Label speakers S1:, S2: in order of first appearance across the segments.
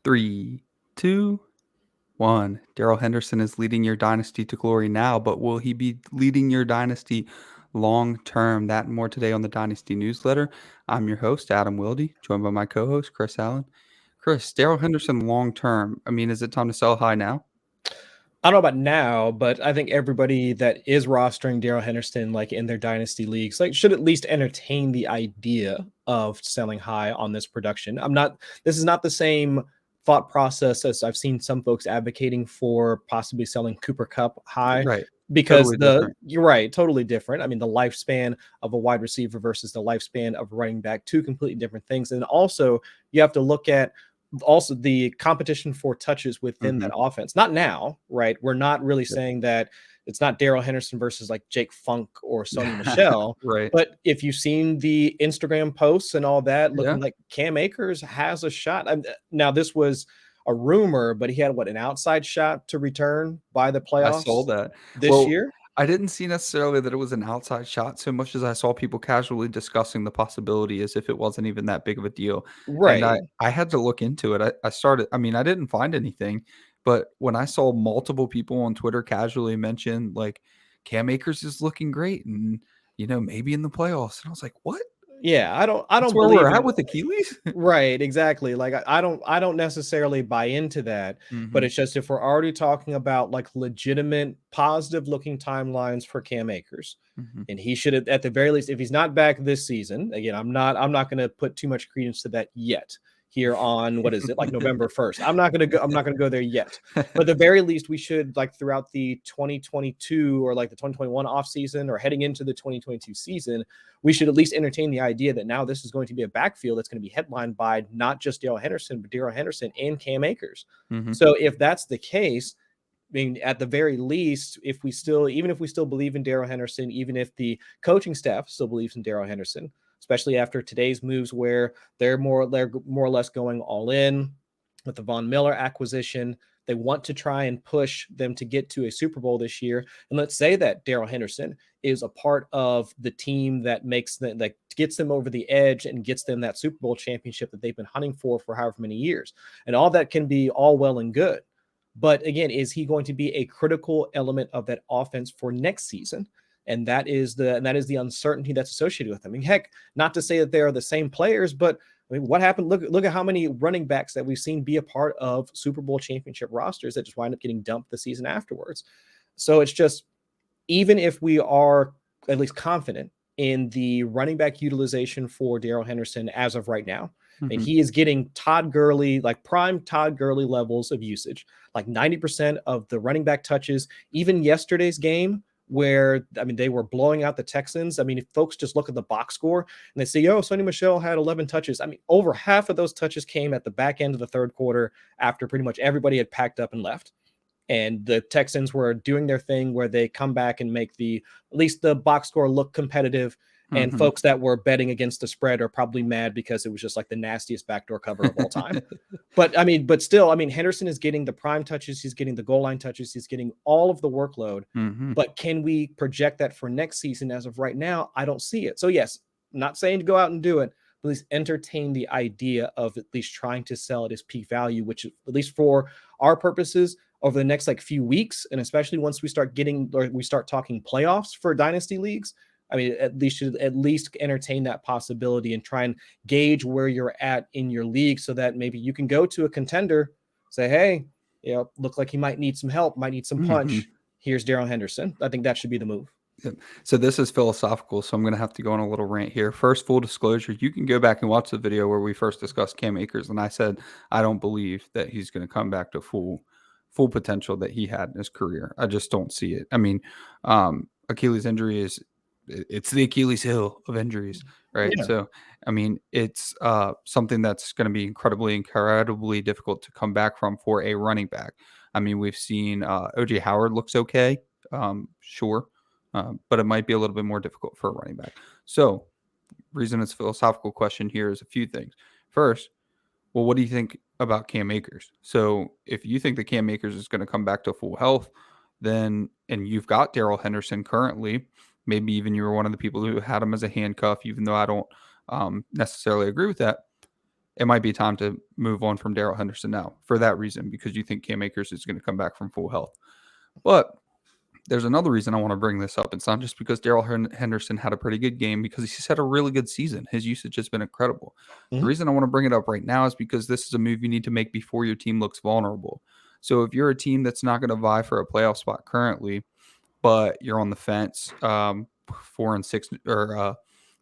S1: Three, two, one. Darrell Henderson is leading your dynasty to glory now, but will he be leading your dynasty long term? That and more today on the Dynasty Newsletter. I'm your host, Adam Wilde, joined by my co host, Chris Allen. Chris, Darrell Henderson long term. I mean, is it time to sell high now?
S2: I don't know about now, but I think everybody that is rostering Darrell Henderson like in their dynasty leagues like should at least entertain the idea of selling high on this production. This is not the same thought process as I've seen some folks advocating for possibly selling Cooper Cup high
S1: Right.
S2: because
S1: Totally different.
S2: you're right, totally different. I mean, the lifespan of a wide receiver versus the lifespan of a running back, two completely different things. And also you have to look at also the competition for touches within
S1: Mm-hmm.
S2: that offense. Not now, right? We're not really
S1: Yep.
S2: saying that it's not Darrell Henderson versus like Jake Funk or Sony Michel.
S1: Right.
S2: But if you've seen the Instagram posts and all that,
S1: Yeah.
S2: looking like Cam Akers has a shot. Now, this was a rumor, but he had an outside shot to return by the
S1: I saw
S2: playoffs
S1: that.
S2: this
S1: Well,
S2: year.
S1: I didn't see necessarily that it was an outside shot so much as I saw people casually discussing the possibility as if it wasn't even that big of a deal. And I,
S2: Right.
S1: I had to look into it. I started, I mean, I didn't find anything, but when I saw multiple people on Twitter casually mention like Cam Akers is looking great and, maybe in the playoffs. And I was like, what?
S2: Yeah, I
S1: That's
S2: don't
S1: where we're
S2: believe
S1: at
S2: in
S1: with Achilles?
S2: right, exactly. Like I don't necessarily buy into that, but
S1: Hmm.
S2: it's just if we're already talking about like legitimate positive looking timelines for Cam Akers,
S1: Hmm.
S2: and he should at the very least, if he's not back this season, again, I'm not going to put too much credence to that yet. Here on what is it like November 1st? I'm not going to go there yet. But at the very least, we should like throughout the 2022 or like the 2021 offseason or heading into the 2022 season, we should at least entertain the idea that now this is going to be a backfield that's going to be headlined by not just Darrell Henderson, but Darrell Henderson and Cam Akers.
S1: Hmm.
S2: So if that's the case, I mean, at the very least, if we still, even if we still believe in Darrell Henderson, even if the coaching staff still believes in Darrell Henderson, especially after today's moves where they're more or less going all in with the Von Miller acquisition, they want to try and push them to get to a Super Bowl this year. And let's say that Darrell Henderson is a part of the team that that gets them over the edge and gets them that Super Bowl championship that they've been hunting for however many years. And all that can be all well and good. But again, is he going to be a critical element of that offense for next season? And that is the uncertainty that's associated with them. I mean, heck, not to say that they are the same players, but I mean, what happened? Look at how many running backs that we've seen be a part of Super Bowl championship rosters that just wind up getting dumped the season afterwards. So it's just, even if we are at least confident in the running back utilization for Darrell Henderson as of right now, and
S1: Hmm.
S2: he is getting Todd Gurley, like prime Todd Gurley levels of usage, like 90% of the running back touches. Even yesterday's game, where I mean they were blowing out the Texans. I mean, if folks just look at the box score and they say, "Yo, Sonny Michel had 11 touches." I mean, over half of those touches came at the back end of the third quarter after pretty much everybody had packed up and left. And the Texans were doing their thing where they come back and make at least the box score look competitive. And
S1: Hmm.
S2: folks that were betting against the spread are probably mad because it was just like the nastiest backdoor cover of all time. But still, I mean, Henderson is getting the prime touches, he's getting the goal line touches, he's getting all of the workload.
S1: Hmm.
S2: But can we project that for next season? As of right now, I don't see it. So yes, not saying to go out and do it, but at least entertain the idea of at least trying to sell at his peak value, which at least for our purposes over the next like few weeks, and especially once we start talking playoffs for dynasty leagues. I mean, should at least entertain that possibility and try and gauge where you're at in your league so that maybe you can go to a contender, say, hey, look like he might need some help, might need some
S1: Hmm.
S2: punch. Here's Darrell Henderson. I think that should be the move.
S1: Yep. So this is philosophical, so I'm going to have to go on a little rant here. First, full disclosure, you can go back and watch the video where we first discussed Cam Akers, and I said I don't believe that he's going to come back to full potential that he had in his career. I just don't see it. I mean, Achilles injury it's the Achilles heel of injuries, right?
S2: Yeah.
S1: So, I mean, it's something that's going to be incredibly difficult to come back from for a running back. I mean, we've seen OJ Howard looks okay, sure. But it might be a little bit more difficult for a running back. So, reason it's a philosophical question here is a few things. First, well, what do you think about Cam Akers? So, if you think that Cam Akers is going to come back to full health, then and you've got Darrell Henderson currently, maybe even you were one of the people who had him as a handcuff, even though I don't necessarily agree with that. it might be time to move on from Darrell Henderson now for that reason, because you think Cam Akers is going to come back from full health. But there's another reason I want to bring this up. It's not just because Darrell Henderson had a pretty good game, because he's had a really good season. His usage has been incredible. The reason I want to bring it up right now is because this is a move you need to make before your team looks vulnerable. So if you're a team that's not going to vie for a playoff spot currently, but you're on the fence, 4-6, or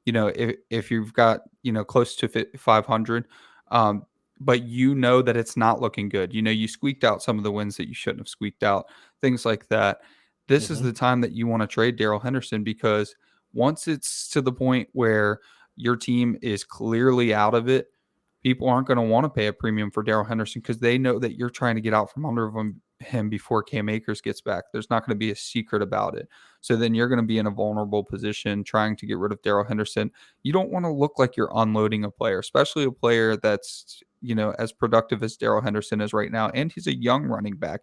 S1: if you've got close to 500, but that it's not looking good. You squeaked out some of the wins that you shouldn't have squeaked out, things like that. This is the time that you want to trade Darrell Henderson, because once it's to the point where your team is clearly out of it, people aren't going to want to pay a premium for Darrell Henderson, because they know that you're trying to get out from under him before Cam Akers gets back. There's not going to be a secret about it. So then you're going to be in a vulnerable position trying to get rid of Darrell Henderson. You don't want to look like you're unloading a player, especially a player that's as productive as Darrell Henderson is right now, and he's a young running back.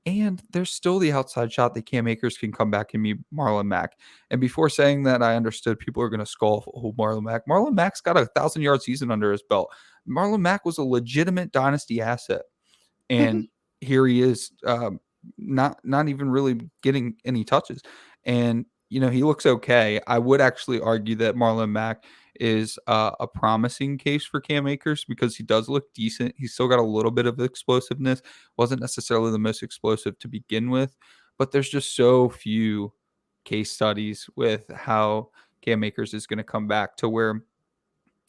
S1: And there's still the outside shot that Cam Akers can come back and be Marlon Mack. And before saying that, I understood people are going to scoff, oh, Marlon Mack. Marlon Mack's got a 1,000-yard season under his belt. Marlon Mack was a legitimate dynasty asset. And here he is, not even really getting any touches. And, he looks okay. I would actually argue that Marlon Mack is a promising case for Cam Akers, because he does look decent. He's still got a little bit of explosiveness. Wasn't necessarily the most explosive to begin with, but there's just so few case studies with how Cam Akers is going to come back, to where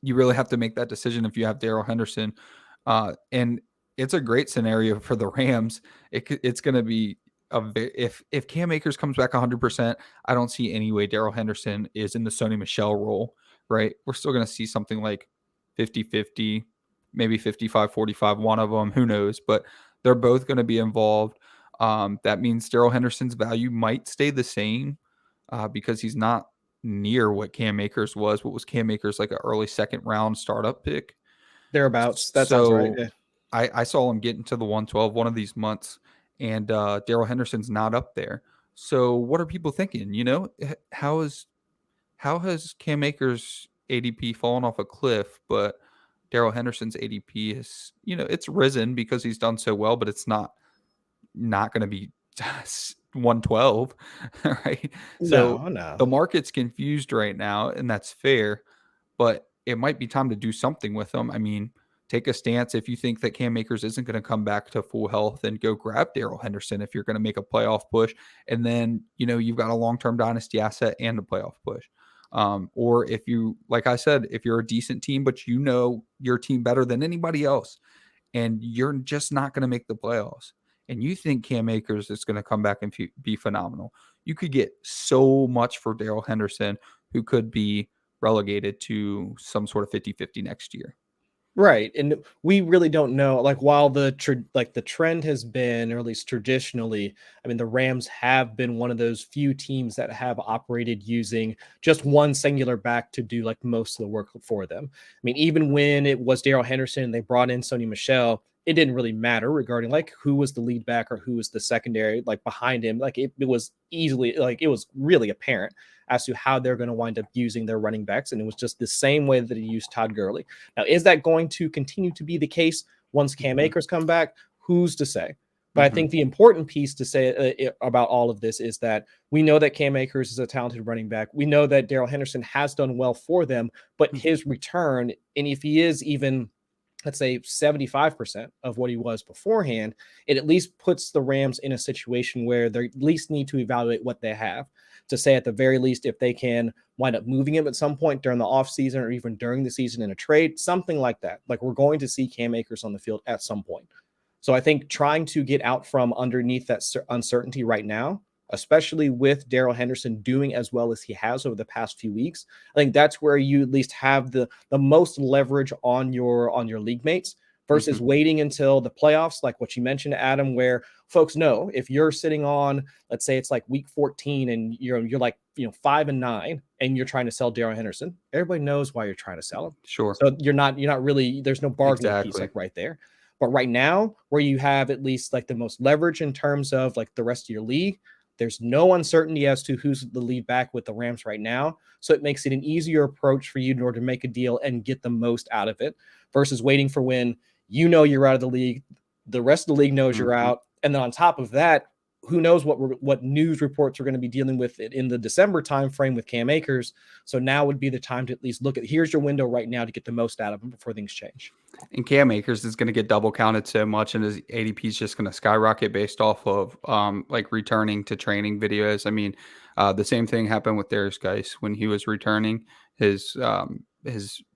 S1: you really have to make that decision if you have Darrell Henderson. And it's a great scenario for the Rams. It's going to be if Cam Akers comes back 100%, I don't see any way Darrell Henderson is in the Sony Michel role, right? We're still going to see something like 50-50, maybe 55-45, one of them, who knows, but they're both going to be involved. That means Darrell Henderson's value might stay the same, because he's not near what Cam Akers was. What was Cam Akers, like an early second round startup pick?
S2: Thereabouts. That sounds right. Yeah.
S1: I saw him get into the 112 one of these months, and Darrell Henderson's not up there. So what are people thinking? How has Cam Akers' ADP fallen off a cliff, but Darrell Henderson's ADP is, it's risen because he's done so well, but it's not going to be 112, right? So
S2: No.
S1: the market's confused right now, and that's fair, but it might be time to do something with them. I mean, take a stance if you think that Cam Akers isn't going to come back to full health, and go grab Darrell Henderson if you're going to make a playoff push. And then, you've got a long-term dynasty asset and a playoff push. Or if you, like I said, if you're a decent team, but your team better than anybody else, and you're just not going to make the playoffs, and you think Cam Akers is going to come back and be phenomenal, you could get so much for Darrell Henderson, who could be relegated to some sort of 50-50 next year.
S2: Right. And we really don't know, like, while the trend has been, or at least traditionally, I mean, the Rams have been one of those few teams that have operated using just one singular back to do like most of the work for them. I mean, even when it was Darrell Henderson and they brought in Sony Michel, it didn't really matter regarding like who was the lead back or who was the secondary, like behind him. Like it was easily, like it was really apparent as to how they're going to wind up using their running backs. And it was just the same way that he used Todd Gurley. Now, is that going to continue to be the case once Cam Akers come back? Who's to say? But I think the important piece to say about all of this is that we know that Cam Akers is a talented running back. We know that Darrell Henderson has done well for them, but his return, and if he is even, let's say 75% of what he was beforehand, it at least puts the Rams in a situation where they at least need to evaluate what they have, to say at the very least, if they can wind up moving him at some point during the offseason or even during the season in a trade, something like that. Like, we're going to see Cam Akers on the field at some point. So I think trying to get out from underneath that uncertainty right now, especially with Darrell Henderson doing as well as he has over the past few weeks, I think that's where you at least have the most leverage on your league mates, versus waiting until the playoffs, like what you mentioned, Adam, where folks know if you're sitting on, let's say it's like week 14 and you're like 5-9 and you're trying to sell Darrell Henderson, everybody knows why you're trying to sell him.
S1: Sure.
S2: So you're not really, there's no bargaining piece like right there. But right now, where you have at least like the most leverage in terms of like the rest of your league, There's no uncertainty as to who's the lead back with the Rams right now. So it makes it an easier approach for you in order to make a deal and get the most out of it versus waiting for when you're out of the league. The rest of the league knows you're out. And then on top of that, who knows what news reports we're going to be dealing with in the December timeframe with Cam Akers. So now would be the time to at least look at, here's your window right now to get the most out of him before things change.
S1: And Cam Akers is going to get double counted so much, and his ADP is just going to skyrocket based off of like returning to training videos. I mean, the same thing happened with Derrick Henry when he was returning. His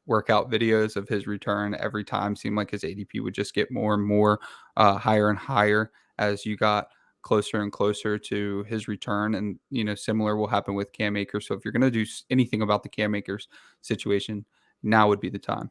S1: workout videos of his return every time seemed like his ADP would just get more and more higher and higher as you got closer and closer to his return. And, similar will happen with Cam Akers. So if you're going to do anything about the Cam Akers situation, now would be the time.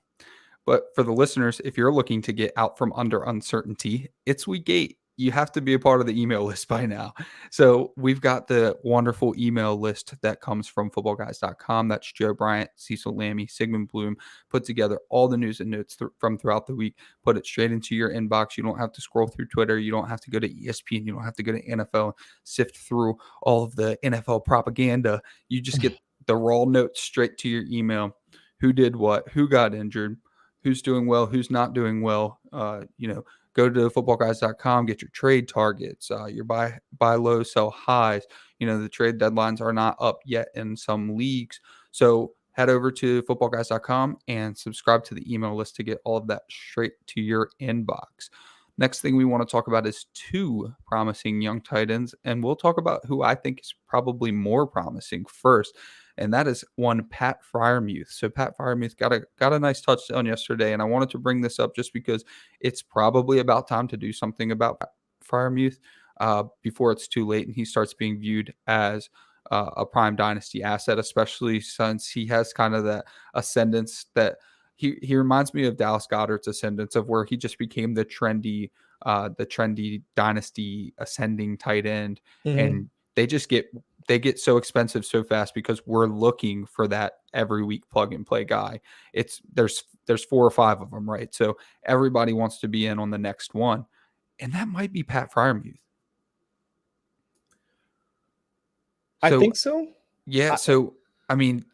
S1: But for the listeners, if you're looking to get out from under uncertainty, it's week 8. You have to be a part of the email list by now. So we've got the wonderful email list that comes from footballguys.com. That's Joe Bryant, Cecil Lammy, Sigmund Bloom, put together all the news and notes from throughout the week, put it straight into your inbox. You don't have to scroll through Twitter. You don't have to go to ESPN. You don't have to go to NFL, sift through all of the NFL propaganda. You just get the raw notes straight to your email. Who did what? Who got injured? Who's doing well, who's not doing well. Go to footballguys.com, get your trade targets, your buy low, sell highs. The trade deadlines are not up yet in some leagues. So head over to footballguys.com and subscribe to the email list to get all of that straight to your inbox. Next thing we want to talk about is 2 promising young tight ends, and we'll talk about who I think is probably more promising first. And that is one Pat Freiermuth. So Pat Freiermuth got a nice touchdown yesterday, and I wanted to bring this up just because it's probably about time to do something about Freiermuth before it's too late and he starts being viewed as a prime dynasty asset, especially since he has kind of that ascendance that he reminds me of Dallas Goedert's ascendance of where he just became the trendy dynasty ascending tight end, and they get so expensive so fast because we're looking for that every week plug and play guy. There's 4 or 5 of them, right? So everybody wants to be in on the next one, and that might be Pat Freiermuth.
S2: I think so.
S1: Yeah. So I mean,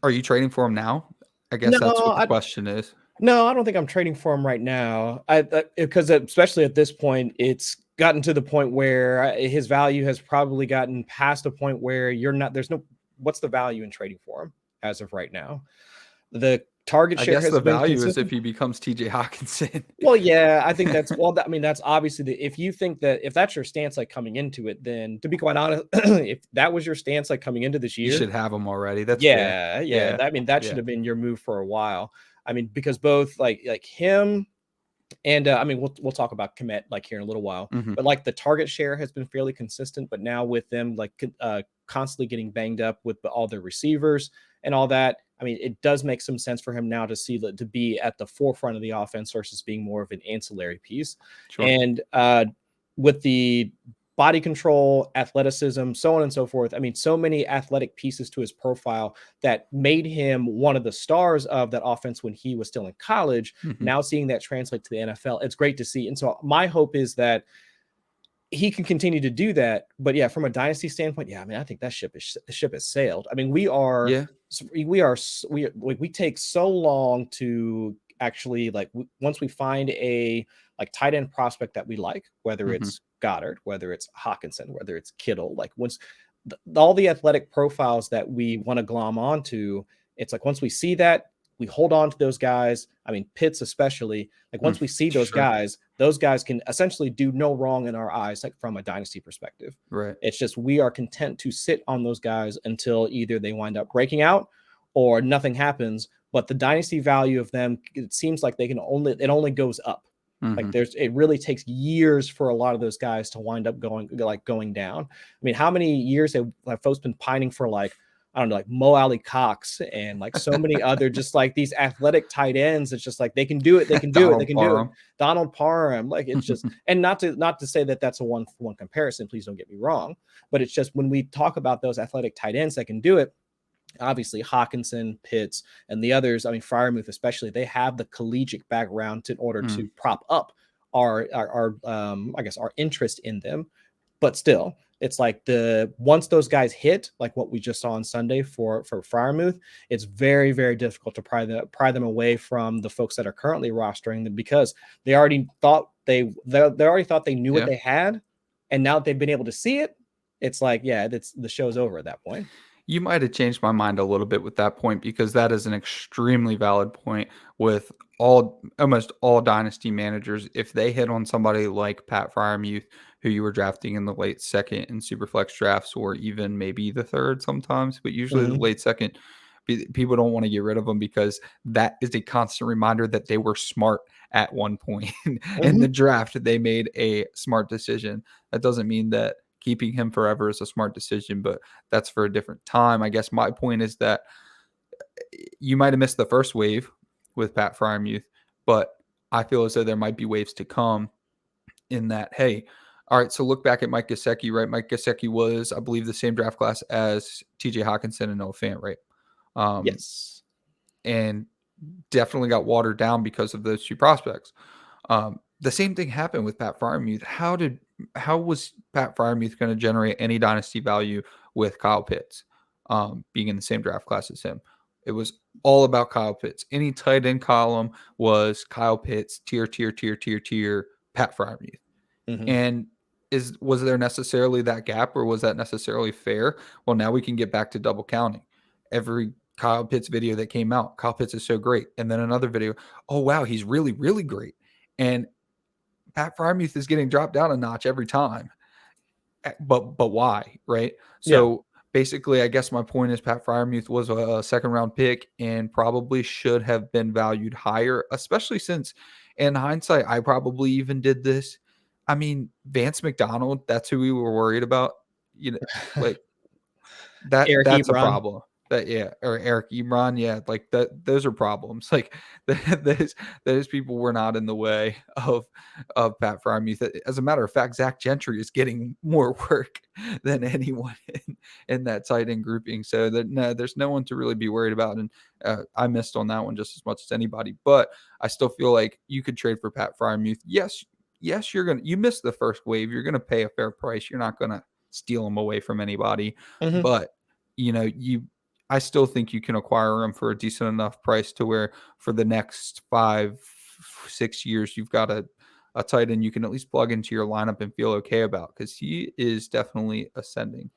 S1: are you trading for him now? I guess that's what the question is.
S2: No, I don't think I'm trading for him right now. Because especially at this point, it's gotten to the point where his value has probably gotten past a point where what's the value in trading for him as of right now? The target share has been consistent.
S1: The value is if he becomes TJ Hawkinson.
S2: Well, yeah, I think that's that's obviously if you think that if that's your stance like coming into it, then to be quite honest, if that was your stance like coming into this year,
S1: you should have him already. That's
S2: fair. That should have been your move for a while. Because both like him and we'll talk about Kmet like here in a little while, but like the target share has been fairly consistent, but now with them like constantly getting banged up with all their receivers and all that, it does make some sense for him now to be at the forefront of the offense versus being more of an ancillary piece. Sure. And with the body control, athleticism, so on and so forth. So many athletic pieces to his profile that made him one of the stars of that offense when he was still in college. Now seeing that translate to the NFL, it's great to see. And so my hope is that he can continue to do that. But yeah, from a dynasty standpoint, I think that ship has sailed. We take so long to actually once we find a tight end prospect that we like, whether it's Goddard, whether it's Hawkinson, whether it's Kittle, once all the athletic profiles that we want to glom onto, it's once we see that, we hold on to those guys. Pitts especially, once we see those guys can essentially do no wrong in our eyes, from a dynasty perspective.
S1: Right.
S2: It's just we are content to sit on those guys until either they wind up breaking out or nothing happens. But the dynasty value of them, it seems like it only goes up. It really takes years for a lot of those guys to wind up going down. How many years have folks been pining for Mo Alley Cox and so many other just these athletic tight ends? It's just they can do it. They can do it. Donald Parham. It's just, and not to say that that's a one-for-one comparison. Please don't get me wrong. But it's just when we talk about those athletic tight ends that can do it, obviously Hawkinson, Pitts, and the others, Freiermuth especially, they have the collegiate background in order to prop up our interest in them. But still, It's like once those guys hit, like what we just saw on Sunday for Freiermuth, it's very, very difficult to pry them away from the folks that are currently rostering them, because they already thought they already thought they knew what they had, and now that they've been able to see it, it's like, yeah, the show's over at that point.
S1: You might have changed my mind a little bit with that point, because that is an extremely valid point with almost all dynasty managers. If they hit on somebody like Pat Freiermuth, who you were drafting in the late second in superflex drafts, or even maybe the third sometimes, but usually the late second, people don't want to get rid of them because that is a constant reminder that they were smart at one point in the draft. They made a smart decision. That doesn't mean that keeping him forever is a smart decision, but that's for a different time. I guess my point is that you might have missed the first wave with Pat Freiermuth, but I feel as though there might be waves to come, in that, hey, all right, so look back at Mike Gesicki, right? Mike Gesicki was, I believe, the same draft class as TJ Hawkinson and Noah Fant, right?
S2: Yes.
S1: And definitely got watered down because of those two prospects. The same thing happened with Pat Freiermuth. How was Pat Freiermuth going to generate any dynasty value with Kyle Pitts being in the same draft class as him? It was all about Kyle Pitts. Any tight end column was Kyle Pitts, tier, Pat Freiermuth. And was there necessarily that gap, or was that necessarily fair? Well, now we can get back to double counting. Every Kyle Pitts video that came out, Kyle Pitts is so great. And then another video, oh, wow, he's really, really great. And Pat Freiermuth is getting dropped down a notch every time. But why, right? So basically, I guess my point is Pat Freiermuth was a second-round pick and probably should have been valued higher, especially since, in hindsight, I probably even did this. I mean, Vance McDonald, that's who we were worried about. You know, like
S2: Eric
S1: that's
S2: Ebron.
S1: a problem. Or Eric Ebron, like that. Those are problems. Like those people were not in the way of Pat Freiermuth. As a matter of fact, Zach Gentry is getting more work than anyone in that tight end grouping. So there's no one to really be worried about. And I missed on that one just as much as anybody. But I still feel like you could trade for Pat Freiermuth. Yes, you missed the first wave. You're gonna pay a fair price. You're not gonna steal him away from anybody. But I still think you can acquire him for a decent enough price to where for the next 5-6 years, you've got a tight end you can at least plug into your lineup and feel okay about, because he is definitely ascending.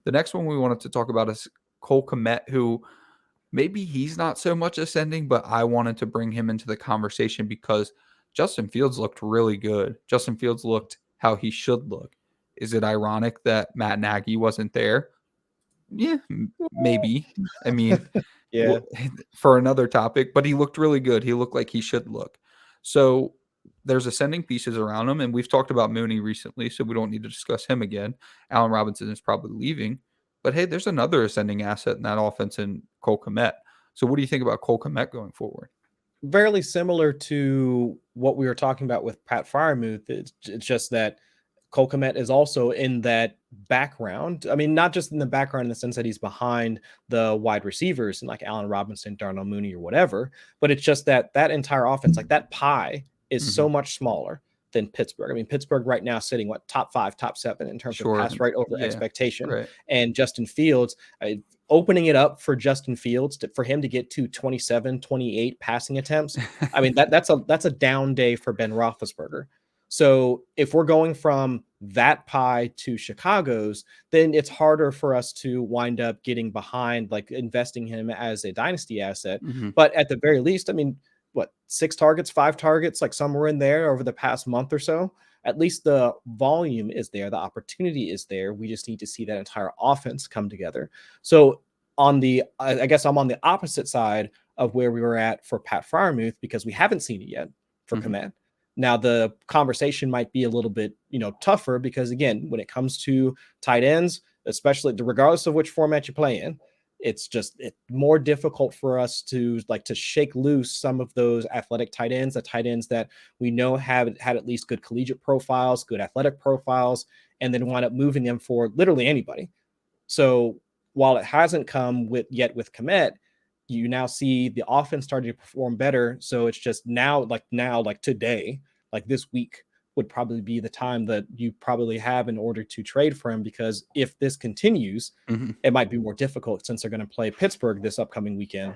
S1: The next one we wanted to talk about is Cole Kmet, who maybe he's not so much ascending, but I wanted to bring him into the conversation because Justin Fields looked really good. Justin Fields looked how he should look. Is it ironic that Matt Nagy wasn't there? Yeah, maybe. I mean, for another topic, but he looked really good. He looked like he should look. So there's ascending pieces around him, and we've talked about Mooney recently, so we don't need to discuss him again. Allen Robinson is probably leaving. But hey, there's another ascending asset in that offense in Cole Kmet. So what do you think about Cole Kmet going forward?
S2: Fairly similar to what we were talking about with Pat Freiermuth. It's just that Cole Kmet is also in that background. I mean, not just in the background in the sense that he's behind the wide receivers and like Allen Robinson, Darnell Mooney, or whatever, but it's just that entire offense, like that pie is so much smaller than Pittsburgh. I mean, Pittsburgh right now sitting top 5, top 7 in terms of pass right over expectation.
S1: Right.
S2: And Justin Fields, opening it up for Justin Fields for him to get to 27, 28 passing attempts. I mean, that's a down day for Ben Roethlisberger. So if we're going from that pie to Chicago's, then it's harder for us to wind up getting behind, like investing him as a dynasty asset. But at the very least, I mean, 6 targets, 5 targets, like somewhere in there over the past month or so, at least the volume is there. The opportunity is there. We just need to see that entire offense come together. So I guess I'm on the opposite side of where we were at for Pat Freiermuth, because we haven't seen it yet for Kmet. Now the conversation might be a little bit, tougher, because again, when it comes to tight ends, especially regardless of which format you play in, it's more difficult for us to shake loose some of those athletic tight ends, the tight ends that we know have had at least good collegiate profiles, good athletic profiles, and then wind up moving them for literally anybody. So while it hasn't come yet with Kmet, you now see the offense starting to perform better. So it's just now, like today, like this week, would probably be the time that you probably have in order to trade for him, because if this continues,
S1: Mm-hmm.
S2: it might be more difficult since they're going to play Pittsburgh this upcoming weekend.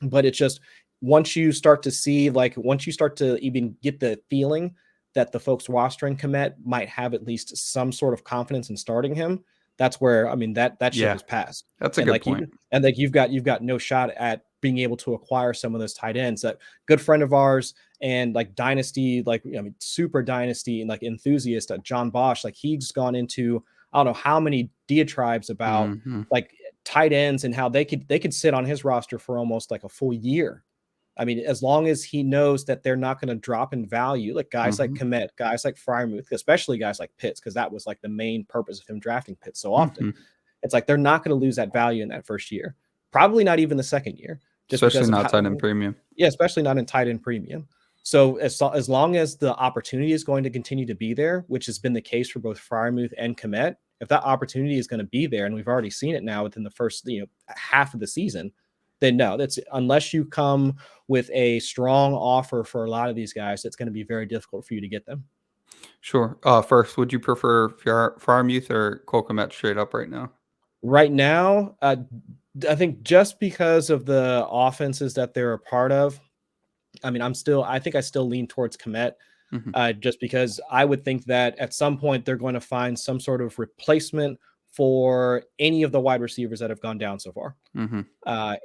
S2: But it's just once you start to see, like, once you start to even get the feeling that the folks rostering Kmet might have at least some sort of confidence in starting him, that's where, I mean, that ship
S1: Yeah,
S2: has passed.
S1: that's a
S2: And
S1: good
S2: like
S1: point.
S2: you've got no shot at being able to acquire some of those tight ends. That good friend of ours and like dynasty, like, I mean, super dynasty and like enthusiast, John Bosch, like he's gone into I don't know how many diatribes about
S1: Mm-hmm.
S2: like tight ends and how they could sit on his roster for almost like a full year. I mean, as long as he knows that they're not going to drop in value, like guys like
S1: Mm-hmm.
S2: Kmet, guys like Freiermuth, especially guys like Pitts, because that was like the main purpose of him drafting Pitts so often.
S1: Mm-hmm.
S2: It's like they're not going to lose that value in that first year, probably not even the second year, just
S1: Especially
S2: because of
S1: not
S2: how,
S1: tight end premium.
S2: yeah, especially not in tight end premium. So as long as the opportunity is going to continue to be there, which has been the case for both Freiermuth and Kmet, if that opportunity is going to be there, and we've already seen it now within the first half of the season, then no, that's unless you come with a strong offer for a lot of these guys, it's going to be very difficult for you to get them.
S1: Sure. First, would you prefer Freiermuth or Cole Kmet straight up right now?
S2: Right now, I think just because of the offenses that they're a part of, I mean, I think I still lean towards Kmet,
S1: Mm-hmm.
S2: just because I would think that at some point they're going to find some sort of replacement for any of the wide receivers that have gone down so far.
S1: Mm-hmm.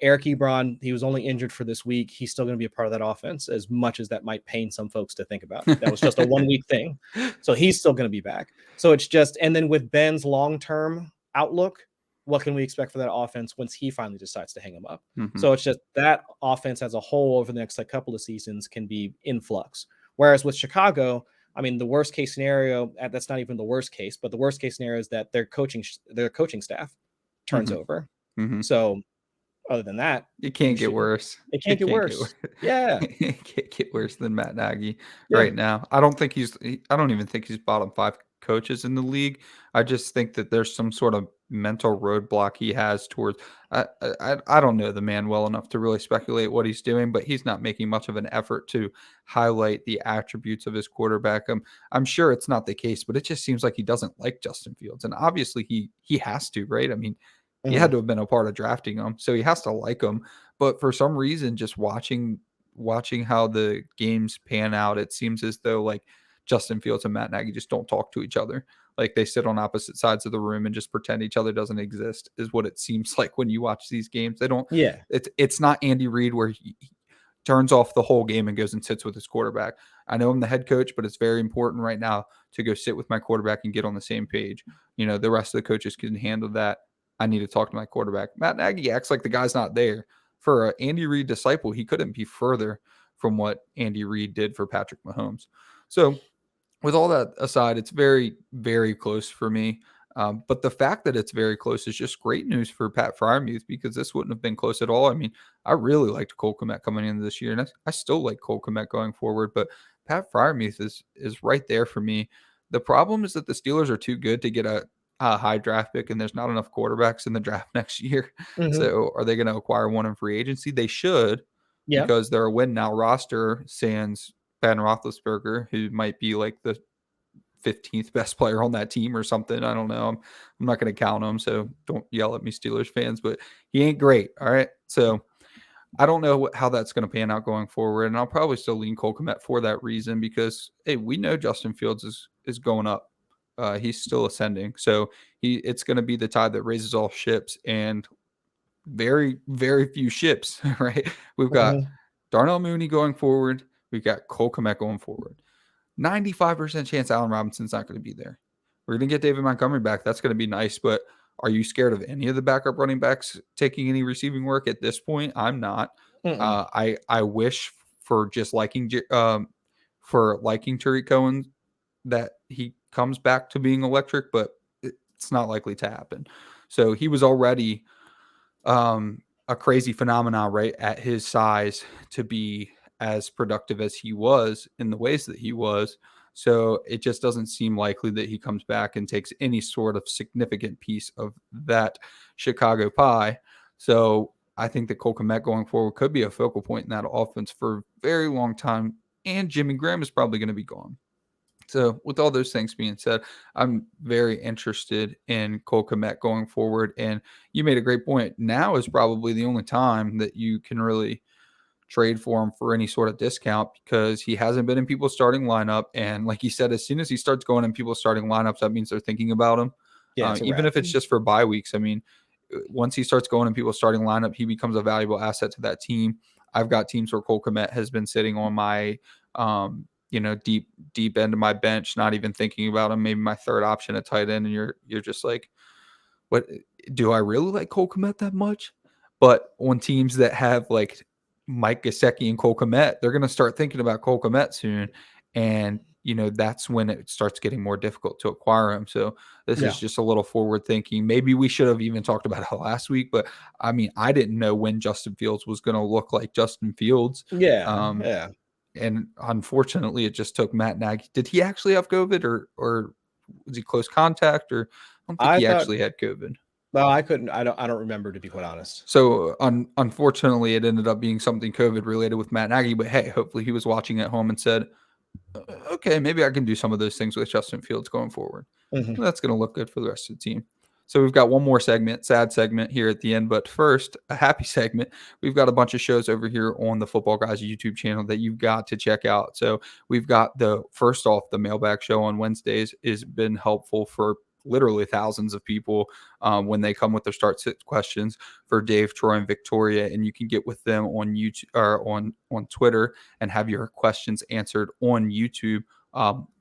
S2: Eric Ebron, he was only injured for this week. He's still going to be a part of that offense, as much as that might pain some folks to think about. That was just a 1 week thing. So he's still going to be back. So it's just, and then with Ben's long-term outlook, what can we expect for that offense once he finally decides to hang him up?
S1: Mm-hmm.
S2: So it's just that offense as a whole over the next couple of seasons can be in flux. Whereas with Chicago, I mean, the worst case scenario, that's not even the worst case, but the worst case scenario is that their coaching staff turns
S1: Mm-hmm.
S2: over.
S1: Mm-hmm.
S2: So other than that,
S1: It can't get worse.
S2: it can't get worse. Yeah.
S1: It can't get worse than Matt Nagy
S2: Yeah.
S1: right now. I don't even think he's bottom 5 coaches in the league. I just think that there's some sort of mental roadblock he has towards. I don't know the man well enough to really speculate what he's doing, but he's not making much of an effort to highlight the attributes of his quarterback. I'm sure it's not the case, but it just seems like he doesn't like Justin Fields, and obviously he has to, right? I mean, he had to have been a part of drafting him, so he has to like him. But for some reason, just watching how the games pan out, it seems as though like Justin Fields and Matt Nagy just don't talk to each other. Like they sit on opposite sides of the room and just pretend each other doesn't exist, is what it seems like when you watch these games. They don't.
S2: Yeah.
S1: It's not Andy Reid where he turns off the whole game and goes and sits with his quarterback. I know I'm the head coach, but it's very important right now to go sit with my quarterback and get on the same page. The rest of the coaches can handle that. I need to talk to my quarterback. Matt Nagy acts like the guy's not there. For an Andy Reid disciple, he couldn't be further from what Andy Reid did for Patrick Mahomes. So, with all that aside, it's very, very close for me. But the fact that it's very close is just great news for Pat Freiermuth, because this wouldn't have been close at all. I mean, I really liked Cole Kmet coming into this year, and I still like Cole Kmet going forward. But Pat Freiermuth is right there for me. The problem is that the Steelers are too good to get a high draft pick, and there's not enough quarterbacks in the draft next year.
S2: Mm-hmm.
S1: So are they going to acquire one in free agency? They should,
S2: Yeah.
S1: because they're a win now roster, sans Ben Roethlisberger, who might be like the 15th best player on that team or something. I don't know. I'm not going to count him, so don't yell at me, Steelers fans, but he ain't great. All right. So I don't know how that's going to pan out going forward. And I'll probably still lean Cole Kmet for that reason, because, hey, we know Justin Fields is going up. He's still ascending. So it's going to be the tide that raises all ships, and very, very few ships, right? We've got
S2: Mm-hmm.
S1: Darnell Mooney going forward. We've got Cole Kmet going forward. 95% chance Allen Robinson's not going to be there. We're going to get David Montgomery back. That's going to be nice, but are you scared of any of the backup running backs taking any receiving work at this point? I'm not. I wish for just liking Tariq Cohen that he comes back to being electric, but it's not likely to happen. So he was already a crazy phenomenon, right, at his size, to be as productive as he was in the ways that he was. So it just doesn't seem likely that he comes back and takes any sort of significant piece of that Chicago pie. So I think that Cole Kmet going forward could be a focal point in that offense for a very long time. And Jimmy Graham is probably going to be gone. So with all those things being said, I'm very interested in Cole Kmet going forward. And you made a great point. Now is probably the only time that you can really trade for him for any sort of discount because he hasn't been in people's starting lineup. And like you said, as soon as he starts going in people's starting lineups, that means they're thinking about him.
S2: Yeah, it's a
S1: Even
S2: wrap.
S1: if it's just for bye weeks. I mean, once he starts going in people's starting lineup, he becomes a valuable asset to that team. I've got teams where Cole Kmet has been sitting on my, deep end of my bench, not even thinking about him. Maybe my third option at tight end, and you're just like, what do I really like Cole Kmet that much? But on teams that have like Mike Gesicki and Cole Kmet, they're going to start thinking about Cole Kmet soon. And, that's when it starts getting more difficult to acquire him. So this
S2: Yeah.
S1: is just a little forward thinking. Maybe we should have even talked about it last week, but I mean, I didn't know when Justin Fields was going to look like Justin Fields.
S2: Yeah. Yeah.
S1: And unfortunately, it just took Matt Nagy. Did he actually have COVID or was he close contact? Or I don't think
S2: I
S1: he
S2: thought,
S1: actually had COVID.
S2: well, I couldn't, I don't remember, to be quite honest.
S1: So unfortunately, it ended up being something COVID related with Matt Nagy. But hey, hopefully he was watching at home and said, okay, maybe I can do some of those things with Justin Fields going forward.
S2: Mhm.
S1: Well, that's going to look good for the rest of the team. So we've got one more segment, sad segment here at the end. But first, a happy segment. We've got a bunch of shows over here on the Football Guys YouTube channel that you've got to check out. So we've got first off, the mailbag show on Wednesdays has been helpful for literally thousands of people when they come with their start sit questions for Dave, Troy, and Victoria. And you can get with them on YouTube or on Twitter and have your questions answered on YouTube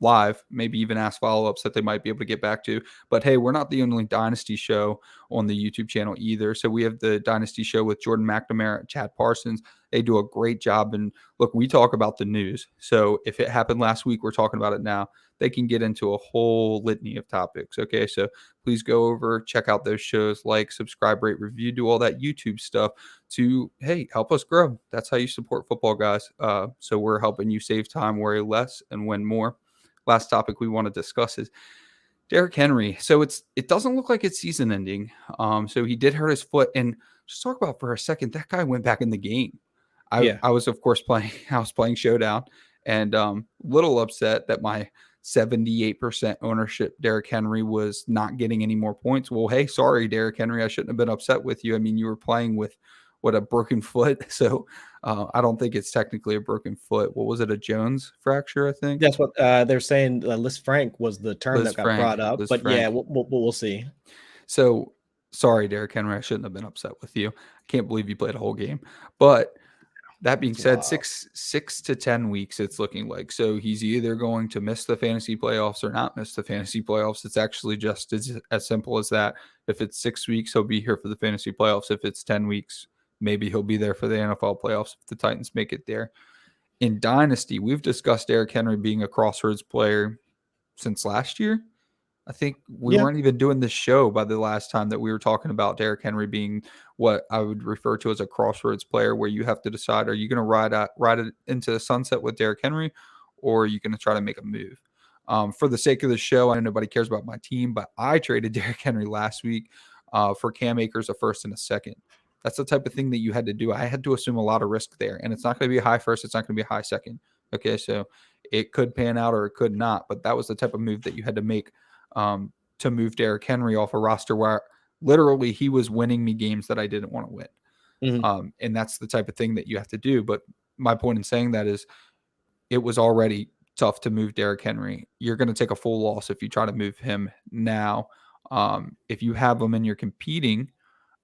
S1: live, maybe even ask follow-ups that they might be able to get back to. But hey, we're not the only Dynasty show on the YouTube channel either. So we have the Dynasty show with Jordan McNamara and Chad Parsons. They do a great job. And look, we talk about the news. So if it happened last week, we're talking about it now. They can get into a whole litany of topics. Okay, so please go over, check out those shows, like, subscribe, rate, review, do all that YouTube stuff to, hey, help us grow. That's how you support Football Guys. So we're helping you save time, worry less, and win more. Last topic we want to discuss is Derrick Henry. So it doesn't look like it's season ending. So he did hurt his foot. And just talk about for a second, that guy went back in the game.
S2: Yeah.
S1: I was, of course, playing Showdown, and little upset that my 78% ownership Derrick Henry was not getting any more points. Well, hey, sorry, Derrick Henry, I shouldn't have been upset with you. I mean, you were playing with a broken foot. So I don't think it's technically a broken foot. What was it? A Jones fracture, I think.
S2: That's what they're saying. Liz Frank was the term that got brought up, but yeah, we'll see.
S1: So sorry, Derrick Henry, I shouldn't have been upset with you. I can't believe you played a whole game. But that being said, 6 to 10 weeks, it's looking like. So he's either going to miss the fantasy playoffs or not miss the fantasy playoffs. It's actually just as simple as that. If it's 6 weeks, he'll be here for the fantasy playoffs. If it's 10 weeks, maybe he'll be there for the NFL playoffs if the Titans make it there. In Dynasty, we've discussed Derrick Henry being a crossroads player since last year. I think we weren't even doing this show by the last time that we were talking about Derrick Henry being what I would refer to as a crossroads player, where you have to decide, are you going to ride it into the sunset with Derrick Henry, or are you going to try to make a move? For the sake of the show, I know nobody cares about my team, but I traded Derrick Henry last week for Cam Akers, a first and a second. That's the type of thing that you had to do. I had to assume a lot of risk there, and it's not going to be a high first. It's not going to be a high second. Okay, so it could pan out or it could not, but that was the type of move that you had to make to move Derrick Henry off a roster where literally he was winning me games that I didn't want to win.
S2: Mm-hmm.
S1: And that's the type of thing that you have to do. But my point in saying that is it was already tough to move Derrick Henry. You're going to take a full loss if you try to move him now. If you have him and you're competing,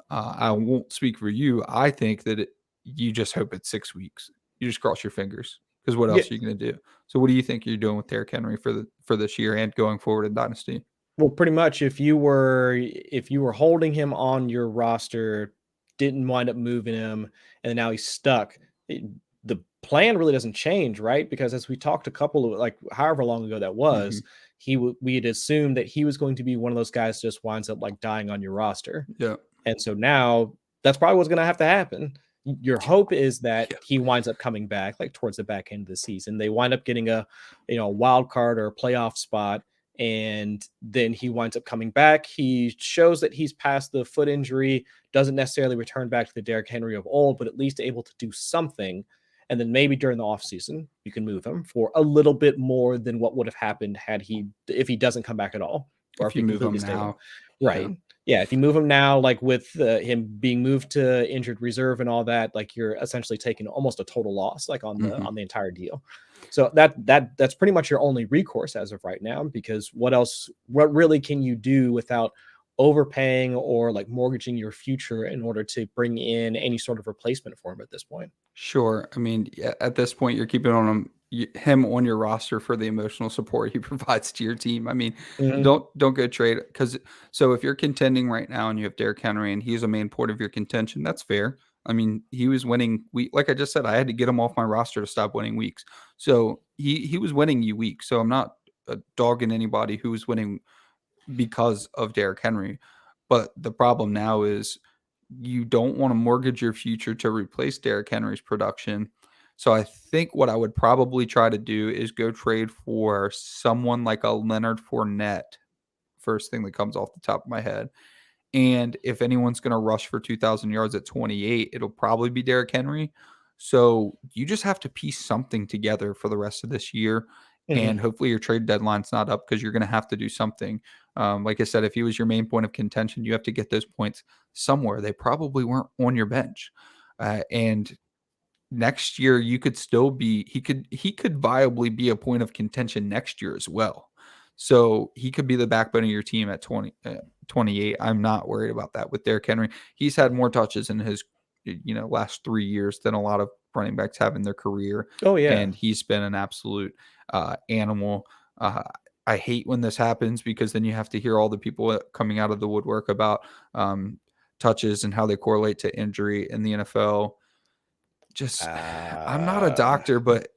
S1: I won't speak for you. I think that you just hope it's 6 weeks. You just cross your fingers because what else are you going to do? So what do you think you're doing with Derrick Henry for this year and going forward in Dynasty?
S2: Well, pretty much if you were holding him on your roster, didn't wind up moving him, and now he's stuck, the plan really doesn't change, right? Because as we talked a couple of, like, however long ago that was, we had assumed that he was going to be one of those guys that just winds up like dying on your roster.
S1: Yeah.
S2: And so now that's probably what's going to have to happen. Your hope is that he winds up coming back like towards the back end of the season. They wind up getting a wild card or a playoff spot, and then he winds up coming back. He shows that he's past the foot injury, doesn't necessarily return back to the Derrick Henry of old, but at least able to do something. And then maybe during the offseason, you can move him for a little bit more than what would have happened if he doesn't come back at all, or
S1: If
S2: if
S1: you
S2: he
S1: move
S2: completely
S1: him
S2: stayed.
S1: now,
S2: Right. Yeah. If you move him now, like with him being moved to injured reserve and all that, like you're essentially taking almost a total loss, like on
S1: Mhm.
S2: the entire deal. So that's pretty much your only recourse as of right now, because what really can you do without overpaying or like mortgaging your future in order to bring in any sort of replacement for him at this point?
S1: Sure. I mean, at this point, you're keeping on him on your roster for the emotional support he provides to your team. I mean,
S2: Mhm.
S1: don't go trade because so if you're contending right now and you have Derrick Henry and he's a main point of your contention, that's fair. I mean, he was winning like I just said, I had to get him off my roster to stop winning weeks. So he was winning you weeks. So I'm not dogging anybody who was winning because of Derrick Henry. But the problem now is you don't want to mortgage your future to replace Derrick Henry's production. So I think what I would probably try to do is go trade for someone like a Leonard Fournette, first thing that comes off the top of my head. And if anyone's going to rush for 2,000 yards at 28, it'll probably be Derrick Henry. So you just have to piece something together for the rest of this year.
S2: Mhm.
S1: And hopefully your trade deadline's not up because you're going to have to do something. Like I said, if he was your main point of contention, you have to get those points somewhere. They probably weren't on your bench. And next year you could still be he could viably be a point of contention next year as well. So he could be the backbone of your team at 28. I'm not worried about that with Derrick Henry. He's had more touches in his last 3 years than a lot of running backs have in their career,
S2: Oh yeah.
S1: and he's been an absolute animal. Uh, I hate when this happens because then you have to hear all the people coming out of the woodwork about touches and how they correlate to injury in the NFL. Just I'm not a
S2: Uh,
S1: doctor, but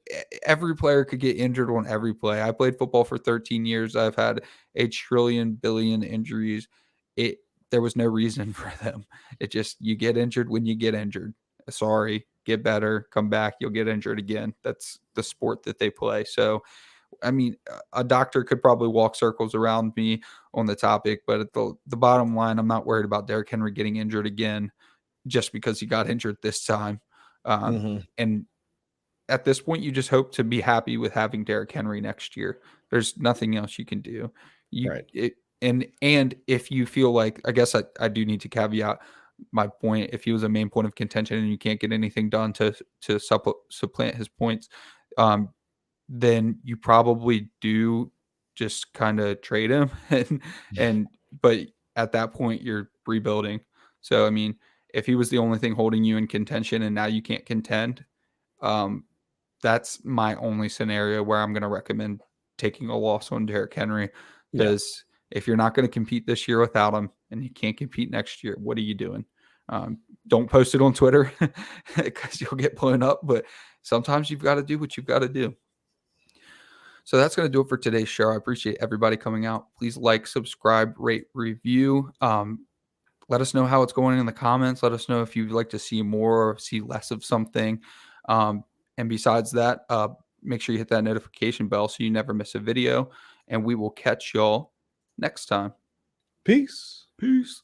S1: every player could get injured on every play. I played football for 13 years. I've had a trillion billion injuries. It There was no reason for them. It just you get injured when you get injured. Sorry, get better, come back, you'll get injured again. That's the sport that they play. So, I mean, a doctor could probably walk circles around me on the topic, but at the bottom line, I'm not worried about Derrick Henry getting injured again just because he got injured this time.
S2: mhm.
S1: And at this point, you just hope to be happy with having Derrick Henry next year. There's nothing else you can do. You
S2: Right.
S1: it, and if you feel like, I guess I do need to caveat my point. If he was a main point of contention and you can't get anything done to supplant his points, um, then you probably do just kind of trade him and but at that point you're rebuilding. So I mean, if he was the only thing holding you in contention and now you can't contend, um, that's my only scenario where I'm going to recommend taking a loss on Derrick Henry
S2: Yeah.
S1: because if you're not going to compete this year without him and you can't compete next year, what are you doing? Don't post it on Twitter because you'll get blown up. But sometimes you've got to do what you've got to do. So that's going to do it for today's show. I appreciate everybody coming out. Please like, subscribe, rate, review. Let us know how it's going in the comments. Let us know if you'd like to see more or see less of something. And besides that, make sure you hit that notification bell so you never miss a video. And we will catch y'all next time.
S2: Peace.
S1: Peace.